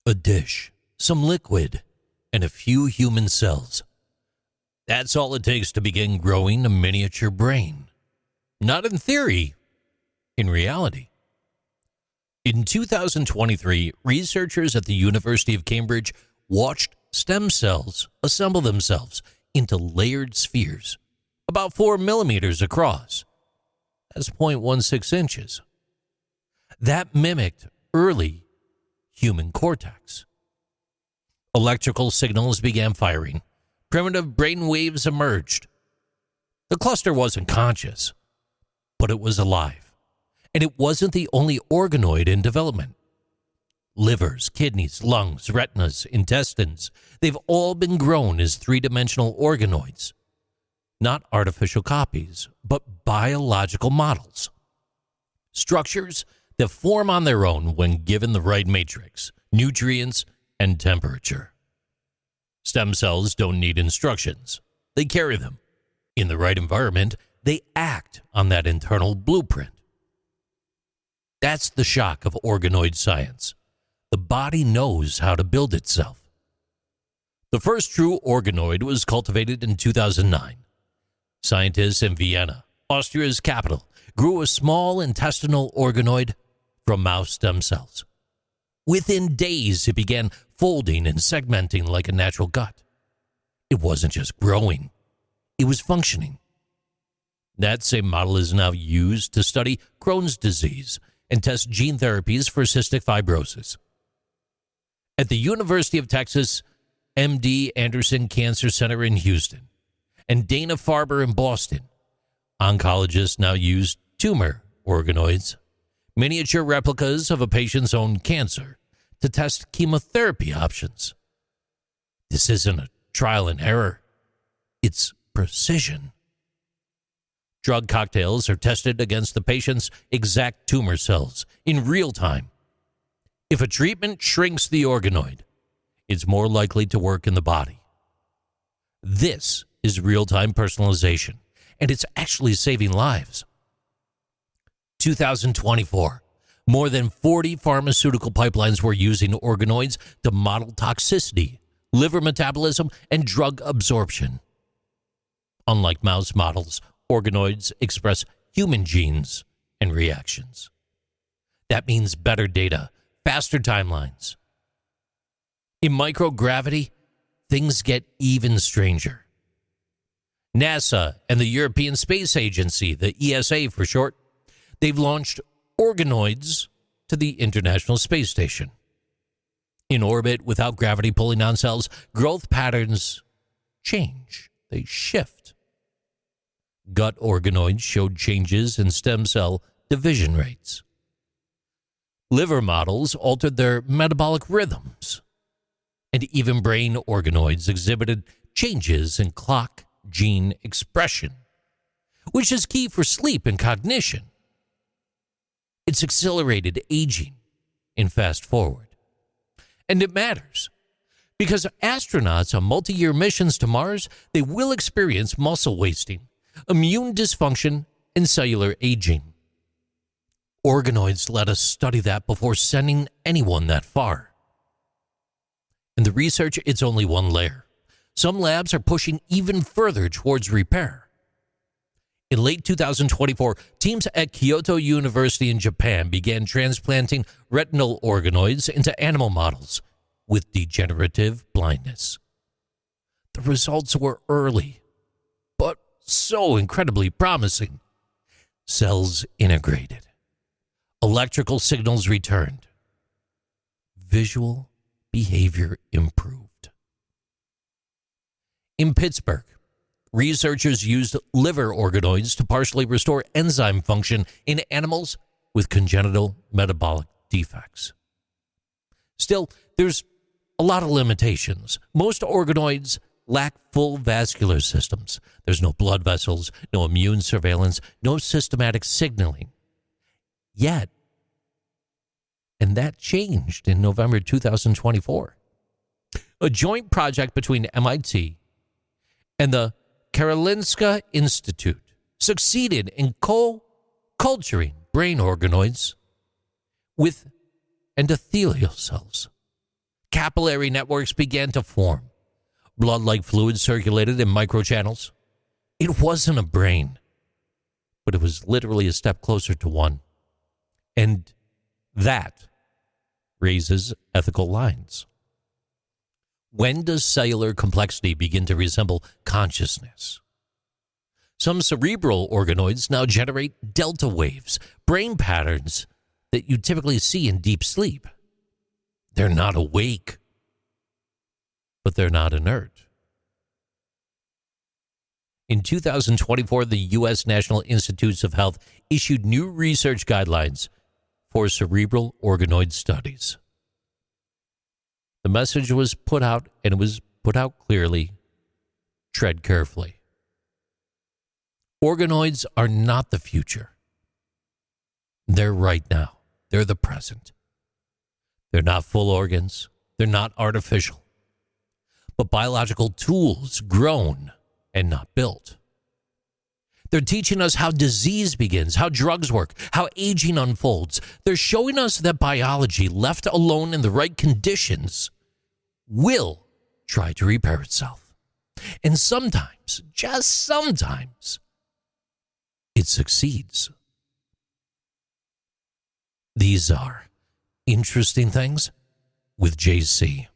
A dish, some liquid, and a few human cells. That's all it takes to begin growing a miniature brain. Not in theory, in reality. In 2023, researchers at the University of Cambridge watched stem cells assemble themselves into layered spheres, about 4 millimeters across. That's 0.16 inches. That mimicked early human cortex. Electrical signals began firing. Primitive brain waves emerged. The cluster wasn't conscious, but it was alive. And it wasn't the only organoid in development. Livers, kidneys, lungs, retinas, intestines, they've all been grown as three-dimensional organoids. Not artificial copies, but biological models. Structures that form on their own when given the right matrix, nutrients, and temperature. Stem cells don't need instructions. They carry them. In the right environment, they act on that internal blueprint. That's the shock of organoid science. The body knows how to build itself. The first true organoid was cultivated in 2009. Scientists in Vienna, Austria's capital, grew a small intestinal organoid from mouse stem cells. Within days, it began folding and segmenting like a natural gut. It wasn't just growing, it was functioning. That same model is now used to study Crohn's disease and test gene therapies for cystic fibrosis. At the University of Texas, MD Anderson Cancer Center in Houston, and Dana-Farber in Boston, oncologists now use tumor organoids, miniature replicas of a patient's own cancer, to test chemotherapy options. This isn't a trial and error. It's precision. Drug cocktails are tested against the patient's exact tumor cells in real time. If a treatment shrinks the organoid, it's more likely to work in the body. This is real-time personalization, and it's actually saving lives. 2024, more than 40 pharmaceutical pipelines were using organoids to model toxicity, liver metabolism, and drug absorption. Unlike mouse models, organoids express human genes and reactions. That means better data, faster timelines. In microgravity, things get even stranger. NASA and the European Space Agency, the ESA for short, they've launched organoids to the International Space Station. In orbit, without gravity pulling on cells, growth patterns change. They shift. Gut organoids showed changes in stem cell division rates. Liver models altered their metabolic rhythms. And even brain organoids exhibited changes in clock gene expression, which is key for sleep and cognition. It's accelerated aging in fast forward. And it matters because astronauts on multi-year missions to Mars, they will experience muscle wasting, immune dysfunction, and cellular aging. Organoids let us study that before sending anyone that far. And the research, it's only one layer. Some labs are pushing even further towards repair. In late 2024, teams at Kyoto University in Japan began transplanting retinal organoids into animal models with degenerative blindness. The results were early, but so incredibly promising. Cells integrated. Electrical signals returned. Visual behavior improved. In Pittsburgh, researchers used liver organoids to partially restore enzyme function in animals with congenital metabolic defects. Still, there's a lot of limitations. Most organoids lack full vascular systems. There's no blood vessels, no immune surveillance, no systematic signaling. Yet, and that changed in November 2024. A joint project between MIT and the Karolinska Institute succeeded in co-culturing brain organoids with endothelial cells capillary networks began to form. Blood-like fluid circulated in microchannels. It wasn't a brain, but it was literally a step closer to one. And that raises ethical lines. When does cellular complexity begin to resemble consciousness? Some cerebral organoids now generate delta waves, brain patterns that you typically see in deep sleep. They're not awake, but they're not inert. In 2024, the U.S. National Institutes of Health issued new research guidelines for cerebral organoid studies. The message was put out, and it was put out clearly: tread carefully. Organoids are not the future. They're right now. They're the present. They're not full organs. They're not artificial, but biological tools grown and not built. They're teaching us how disease begins, how drugs work, how aging unfolds. They're showing us that biology, left alone in the right conditions, will try to repair itself. And sometimes, just sometimes, it succeeds. These are Interesting Things with JC.